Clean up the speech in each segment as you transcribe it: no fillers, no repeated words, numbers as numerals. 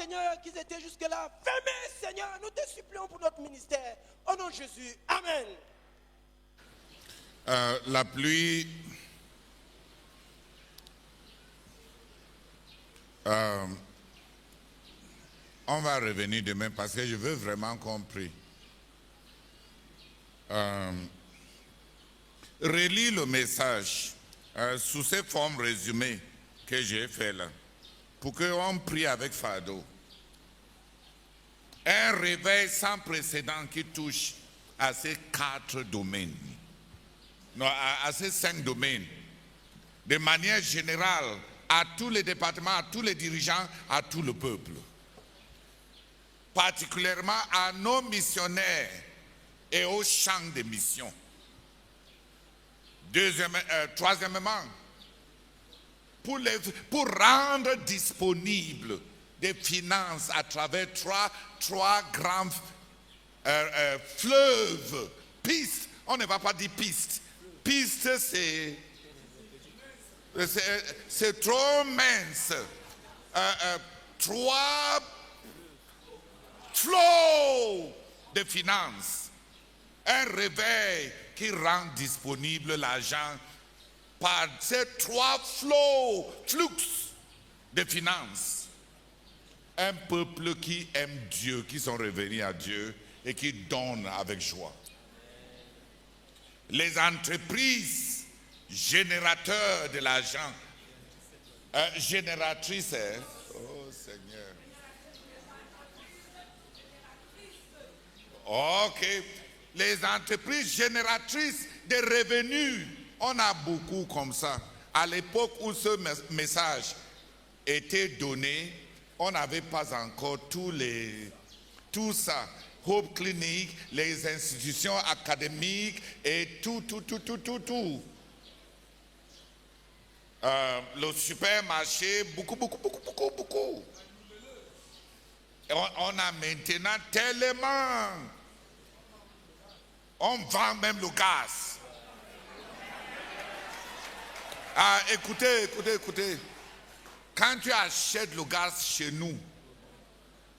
Seigneur, qui étaient jusque-là fermés, Seigneur, nous te supplions pour notre ministère. Au nom de Jésus, Amen. La pluie on va revenir demain parce que je veux vraiment qu'on prie. Relis le message sous ces formes résumées que j'ai fait là, pour qu'on prie avec fardeau. Un réveil sans précédent qui touche à ces 4 domaines, non, à ces 5 domaines, de manière générale, à tous les départements, à tous les dirigeants, à tout le peuple. Particulièrement à nos missionnaires et au champ de mission. Troisièmement, pour rendre disponibles des finances à travers trois grands fleuves, pistes. On ne va pas dire pistes. Pistes, c'est trop mince. 3 flots de finances. Un réveil qui rend disponible l'argent par ces 3 flux de finances. Un peuple qui aime Dieu, qui sont revenus à Dieu et qui donnent avec joie. Les entreprises générateurs de l'argent, génératrices, oh Seigneur. Ok. Les entreprises génératrices de revenus, on a beaucoup comme ça. À l'époque où ce message était donné, on n'avait pas encore tout ça. Hope Clinic, les institutions académiques et tout. Le supermarché, beaucoup. Et on a maintenant tellement. On vend même le gaz. Ah, écoutez. Quand tu achètes le gaz chez nous,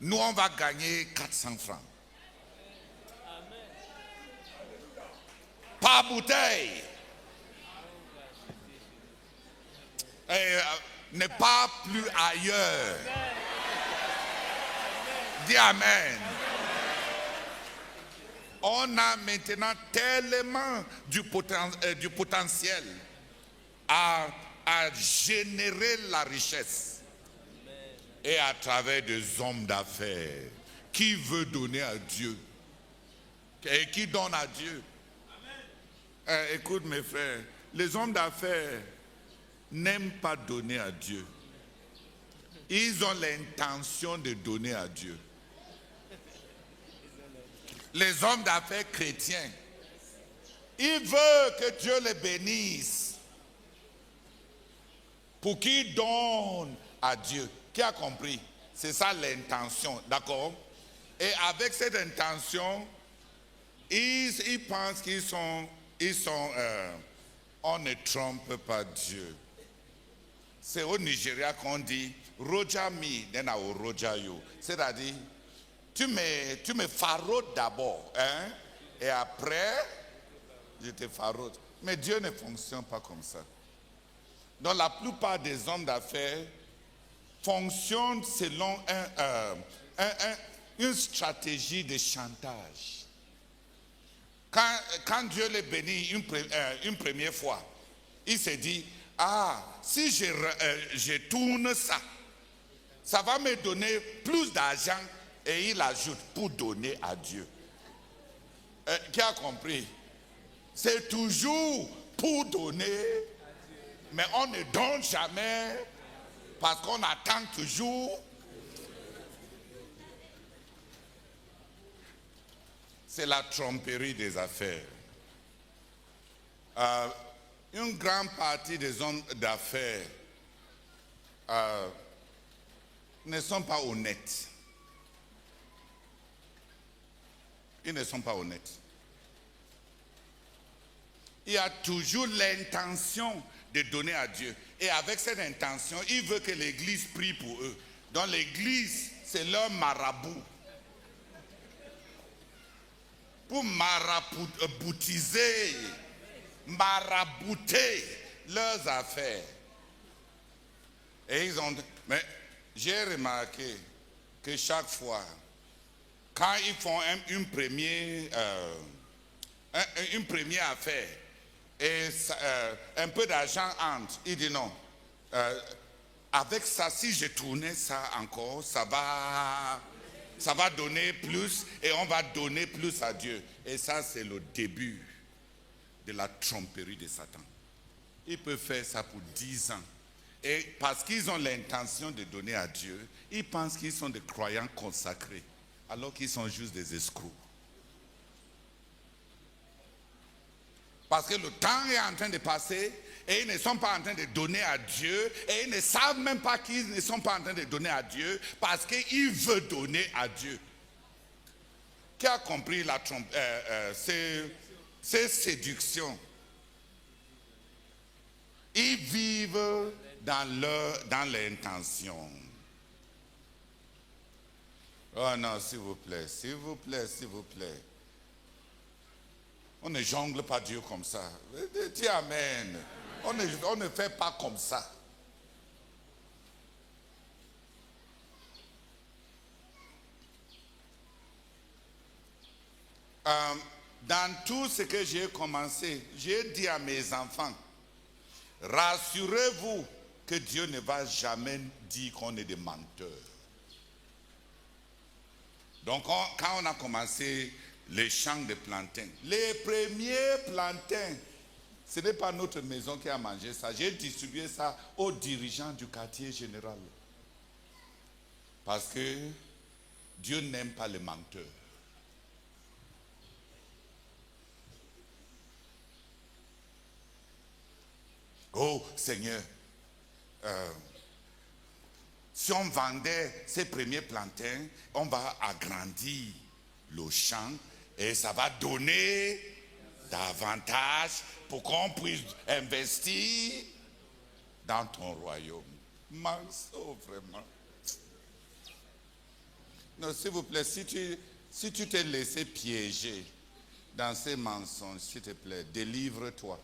on va gagner 400 francs. Par bouteille. Ne pas plus ailleurs. Dis Amen. On a maintenant tellement du potentiel à générer la richesse. Et à travers des hommes d'affaires qui veut donner à Dieu et qui donne à Dieu. Écoute mes frères, les hommes d'affaires n'aiment pas donner à Dieu. Ils ont l'intention de donner à Dieu. Les hommes d'affaires chrétiens, ils veulent que Dieu les bénisse pour qu'ils donnent à Dieu. Qui a compris? C'est ça l'intention, d'accord? Et avec cette intention, ils pensent on ne trompe pas Dieu. C'est au Nigeria qu'on dit Roja mi, then I will roja you. C'est-à-dire, tu me faraudes d'abord, hein? Et après, je te faraude. Mais Dieu ne fonctionne pas comme ça. Donc la plupart des hommes d'affaires fonctionnent selon une stratégie de chantage. Quand Dieu les bénit une première fois, il se dit, si je tourne ça va me donner plus d'argent. Et il ajoute pour donner à Dieu. Qui a compris? C'est toujours pour donner, mais on ne donne jamais parce qu'on attend toujours. C'est la tromperie des affaires. Une grande partie des hommes d'affaires ne sont pas honnêtes. Ils ne sont pas honnêtes. Il y a toujours l'intention de donner à Dieu. Et avec cette intention, il veut que l'Église prie pour eux. Donc l'Église c'est leur marabout. Pour marabouter leurs affaires. Et ils ont... Mais j'ai remarqué que chaque fois, quand ils font une première affaire, et un peu d'argent entre, ils disent non. Avec ça, si je tournais ça encore, ça va donner plus et on va donner plus à Dieu. Et ça, c'est le début de la tromperie de Satan. Il peut faire ça pour 10 ans. Et parce qu'ils ont l'intention de donner à Dieu, ils pensent qu'ils sont des croyants consacrés, alors qu'ils sont juste des escrocs. Parce que le temps est en train de passer et ils ne sont pas en train de donner à Dieu et ils ne savent même pas qu'ils ne sont pas en train de donner à Dieu parce qu'ils veulent donner à Dieu. Qui a compris ces séductions? Ils vivent dans l'intention. Oh non, s'il vous plaît, s'il vous plaît, s'il vous plaît. On ne jongle pas Dieu comme ça. Dis amen. On ne fait pas comme ça. Dans tout ce que j'ai commencé, j'ai dit à mes enfants, rassurez-vous que Dieu ne va jamais dire qu'on est des menteurs. Donc quand on a commencé les champs de plantains, les premiers plantains, ce n'est pas notre maison qui a mangé ça. J'ai distribué ça aux dirigeants du quartier général. Parce que Dieu n'aime pas les menteurs. Oh Seigneur, si on vendait ces premiers plantains, on va agrandir le champ et ça va donner davantage pour qu'on puisse investir dans ton royaume. Manso, vraiment. Non, s'il vous plaît, si tu t'es laissé piéger dans ces mensonges, s'il te plaît, délivre-toi.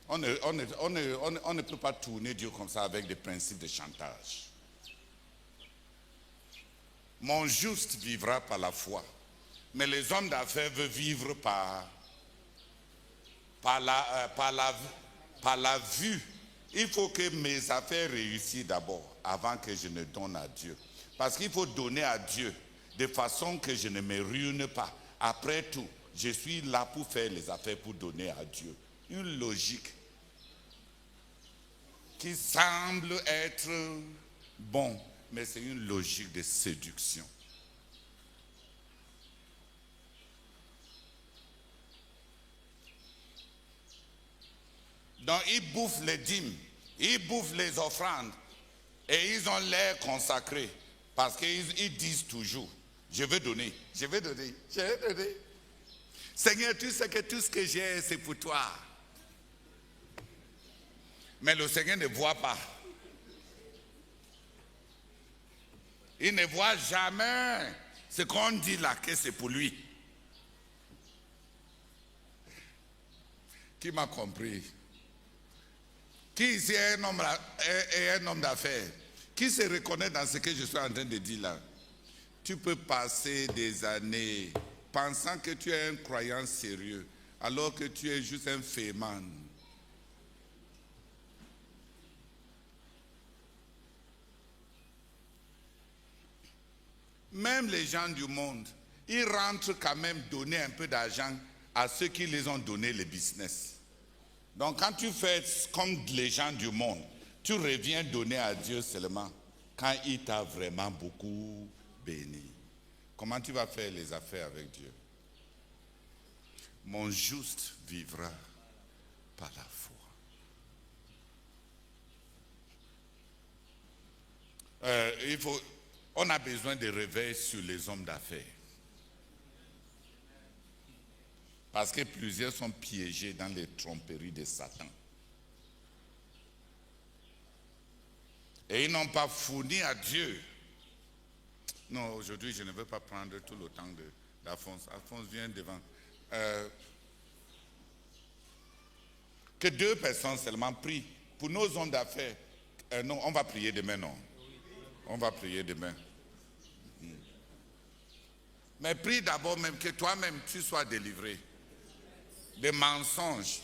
On ne peut pas tourner Dieu comme ça avec des principes de chantage. Mon juste vivra par la foi. Mais les hommes d'affaires veulent vivre par la vue. Il faut que mes affaires réussissent d'abord, avant que je ne donne à Dieu. Parce qu'il faut donner à Dieu de façon que je ne me ruine pas. Après tout, je suis là pour faire les affaires, pour donner à Dieu. Une logique qui semble être bon, mais c'est une logique de séduction. Donc ils bouffent les dîmes, ils bouffent les offrandes et ils ont l'air consacrés parce qu'ils disent toujours, je veux donner, je veux donner, je veux donner. Seigneur, tu sais que tout ce que j'ai, c'est pour toi. Mais le Seigneur ne voit pas. Il ne voit jamais ce qu'on dit là, que c'est pour lui. Qui m'a compris? Qui ici est un homme d'affaires? Qui se reconnaît dans ce que je suis en train de dire là? Tu peux passer des années pensant que tu es un croyant sérieux, alors que tu es juste un féman. Même les gens du monde, ils rentrent quand même donner un peu d'argent à ceux qui les ont donné le business. Donc quand tu fais comme les gens du monde, tu reviens donner à Dieu seulement quand il t'a vraiment beaucoup béni. Comment tu vas faire les affaires avec Dieu? Mon juste vivra par la foi. On a besoin de réveil sur les hommes d'affaires. Parce que plusieurs sont piégés dans les tromperies de Satan. Et ils n'ont pas fourni à Dieu Non, aujourd'hui, je ne veux pas prendre tout le temps d'Alphonse. Alphonse vient devant. Que 2 personnes seulement prient. Pour nos hommes d'affaires, non, on va prier demain, non. On va prier demain. Mais prie d'abord même que toi-même, tu sois délivré des mensonges.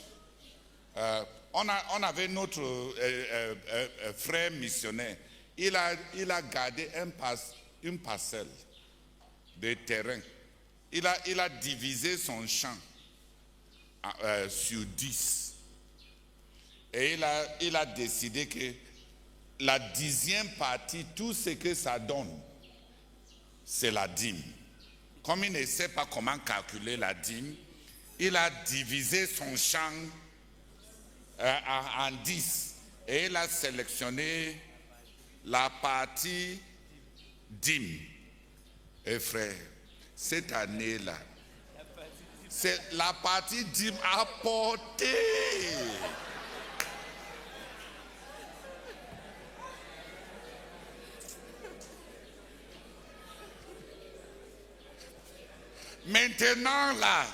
On avait notre frère missionnaire. Il a gardé une parcelle de terrain. Il a divisé son champ sur 10. Et il a décidé que la 10e partie, tout ce que ça donne, c'est la dîme. Comme il ne sait pas comment calculer la dîme, il a divisé son champ en 10. Et il a sélectionné la partie dîme. Et frère, cette année-là, c'est la partie dîme à porter. Maintenant là,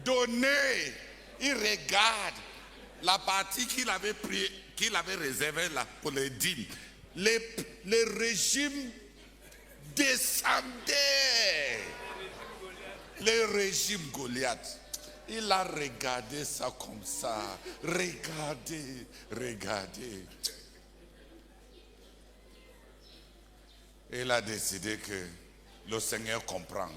donner, il regarde la partie qu'il avait réservée là pour les dîmes. Le régime descendait. Le régime Goliath. Il a regardé ça comme ça. Regardez. Il a décidé que le Seigneur comprend.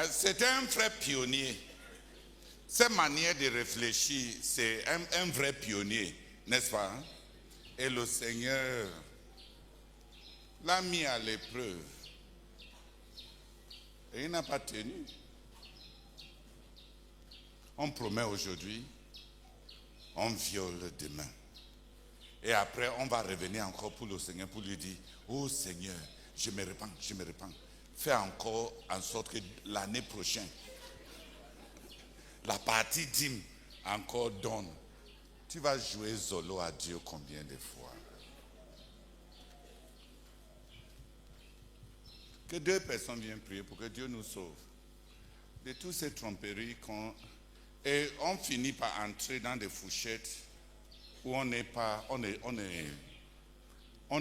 C'était un frère pionnier. Cette manière de réfléchir, c'est un vrai pionnier, n'est-ce pas? Et le Seigneur l'a mis à l'épreuve. Et il n'a pas tenu. On promet aujourd'hui, on viole demain. Et après, on va revenir encore pour le Seigneur, pour lui dire, oh Seigneur, je me repens. Fais encore en sorte que l'année prochaine, la partie dîme encore donne. Tu vas jouer Zolo à Dieu combien de fois? Que 2 personnes viennent prier pour que Dieu nous sauve de toutes ces tromperies et on finit par entrer dans des fourchettes où on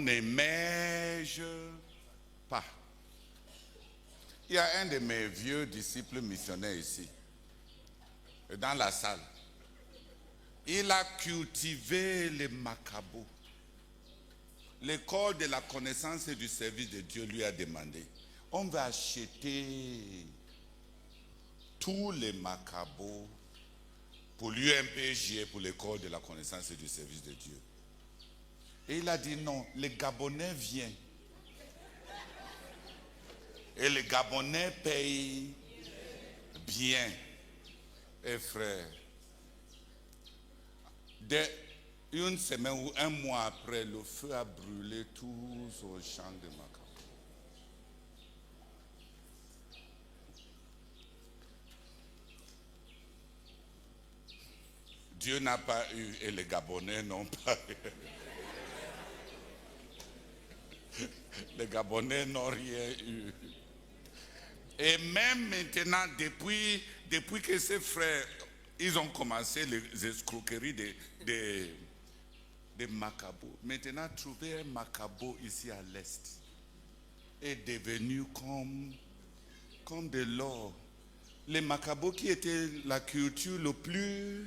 n'émerge pas. Il y a un de mes vieux disciples missionnaires ici, dans la salle. Il a cultivé les macabos. L'école de la connaissance et du service de Dieu lui a demandé, on va acheter tous les macabos pour l'UMPJ, pour l'école de la connaissance et du service de Dieu. Et il a dit non, les Gabonais viennent. Et les Gabonais payent bien. Et frère, une semaine ou un mois après, le feu a brûlé tous aux champs de macabou. Dieu n'a pas eu et les Gabonais n'ont pas eu. Les Gabonais n'ont rien eu. Et même maintenant, depuis que ces frères, ils ont commencé les escroqueries des macabos. Maintenant, trouver un macabo ici à l'est est devenu comme de l'or. Les macabos qui étaient la culture le plus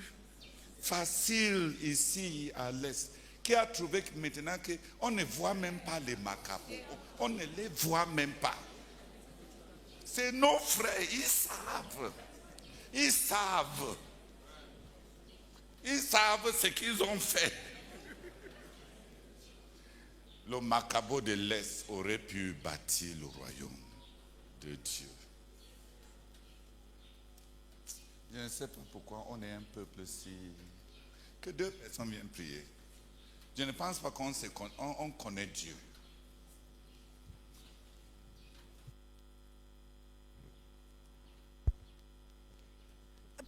facile ici à l'est, qui a trouvé que maintenant qu'on ne voit même pas les macabos, on ne les voit même pas. C'est nos frères, ils savent ce qu'ils ont fait. Le macabo de l'Est aurait pu bâtir le royaume de Dieu. Je ne sais pas pourquoi on est un peuple si... Que 2 personnes viennent prier. Je ne pense pas qu'on connaît Dieu.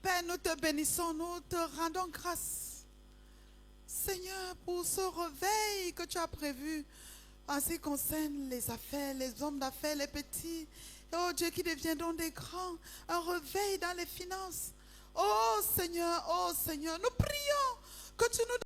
Père, nous te bénissons, nous te rendons grâce, Seigneur, pour ce réveil que tu as prévu en ce qui concerne les affaires, les hommes d'affaires, les petits. Oh Dieu, qui deviendront des grands. Un réveil dans les finances. Oh Seigneur, nous prions que tu nous